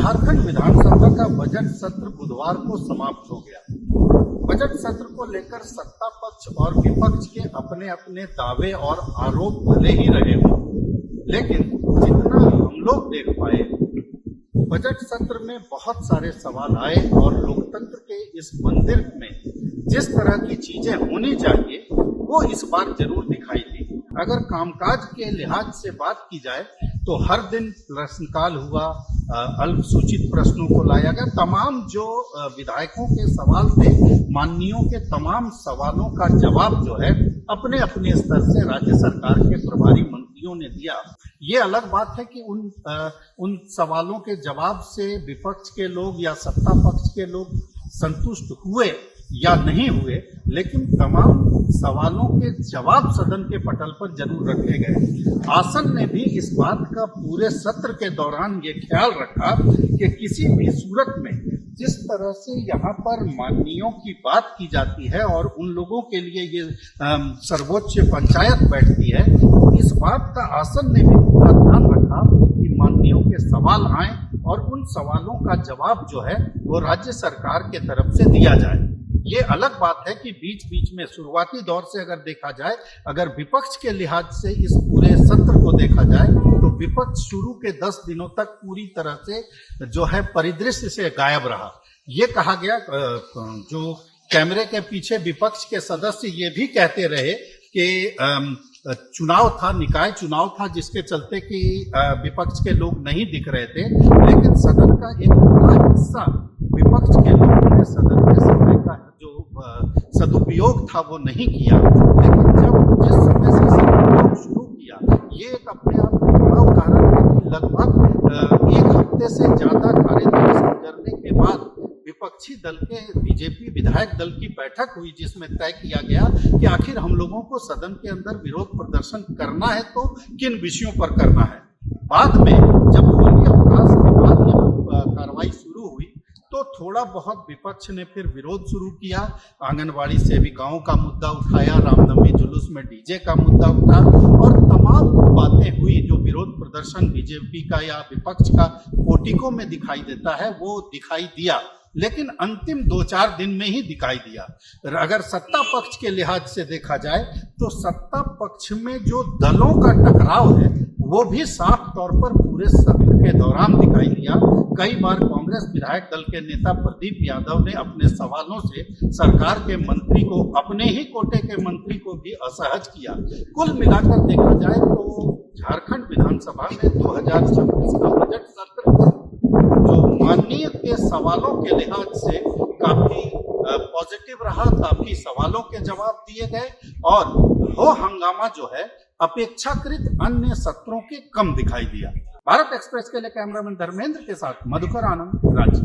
झारखंड विधानसभा का बजट सत्र बुधवार को समाप्त हो गया। बजट सत्र को लेकर सत्ता पक्ष और विपक्ष के अपने अपने दावे और आरोप भले ही रहे हों, लेकिन जितना हम लोग देख पाए, बजट सत्र में बहुत सारे सवाल आए और लोकतंत्र के इस मंदिर में जिस तरह की चीजें होनी चाहिए वो इस बार जरूर दिखाई दी। अगर कामकाज के लिहाज से बात की जाए तो हर दिन प्रश्नकाल हुआ, अल्पसूचित प्रश्नों को लाया गया, तमाम जो विधायकों के सवाल थे, माननीयों के तमाम सवालों का जवाब जो है अपने अपने स्तर से राज्य सरकार के प्रभारी मंत्रियों ने दिया। ये अलग बात है कि उन सवालों के जवाब से विपक्ष के लोग या सत्ता पक्ष के लोग संतुष्ट हुए या नहीं हुए, लेकिन तमाम सवालों के जवाब सदन के पटल पर जरूर रखे गए। आसन ने भी इस बात का पूरे सत्र के दौरान ये ख्याल रखा कि किसी भी सूरत में जिस तरह से यहाँ पर माननीयों की बात की जाती है और उन लोगों के लिए ये सर्वोच्च पंचायत बैठती है, इस बात का आसन ने भी पूरा ध्यान रखा कि माननीयों के सवाल आए और उन सवालों का जवाब जो है वो राज्य सरकार के तरफ से दिया जाए। ये अलग बात है कि बीच बीच में शुरुआती दौर से अगर देखा जाए, अगर विपक्ष के लिहाज से इस पूरे सत्र को देखा जाए तो विपक्ष शुरू के 10 दिनों तक पूरी तरह से जो है परिदृश्य से गायब रहा। ये कहा गया, जो कैमरे के पीछे विपक्ष के सदस्य ये भी कहते रहे कि चुनाव था, निकाय चुनाव था, जिसके चलते कि विपक्ष के लोग नहीं दिख रहे थे, लेकिन सदन का एक बड़ा हिस्सा विपक्ष के लोगों ने सदन के समय का जो सदुपयोग था वो नहीं किया। लेकिन जब जिस समय से सदुपयोग शुरू किया, ये एक अपने आप में बड़ा उदाहरण है कि लगभग एक हफ्ते से ज्यादा कार्यदिवस गुजरने के बाद विपक्षी दल के बीजेपी विधायक दल की बैठक हुई, जिसमें तय किया गया कि आखिर हम लोगों को सदन के अंदर विरोध प्रदर्शन करना है तो किन विषयों पर करना है। बाद में जब होली अवकाश के बाद यह कार्रवाई शुरू हुई तो थोड़ा बहुत विपक्ष ने फिर विरोध शुरू किया। आंगनबाड़ी सेविकाओं का मुद्दा उठाया, रामनवमी जुलूस में डीजे का मुद्दा उठा और तमाम बातें हुई जो विरोध प्रदर्शन बीजेपी का या विपक्ष का पोटिकों में दिखाई देता है वो दिखाई दिया, लेकिन अंतिम 2-4 दिन में ही दिखाई दिया। अगर सत्ता पक्ष के लिहाज से देखा जाए तो सत्ता पक्ष में जो दलों का टकराव है वो भी साफ तौर पर पूरे सत्र के दौरान दिखाई दिया। कई बार कांग्रेस विधायक दल के नेता प्रदीप यादव ने अपने सवालों से सरकार के मंत्री को, अपने ही कोटे के मंत्री को भी असहज किया। कुल मिलाकर देखा जाए तो झारखंड विधानसभा में 2026 का बजट सत्र जो माननीय के सवालों के लिहाज से काफी पॉजिटिव रहा, काफी सवालों के जवाब दिए गए और हो हंगामा जो है अपेक्षाकृत अन्य सत्रों के कम दिखाई दिया। भारत एक्सप्रेस के लिए कैमरामैन धर्मेंद्र के साथ मधुकर आनंद, रांची।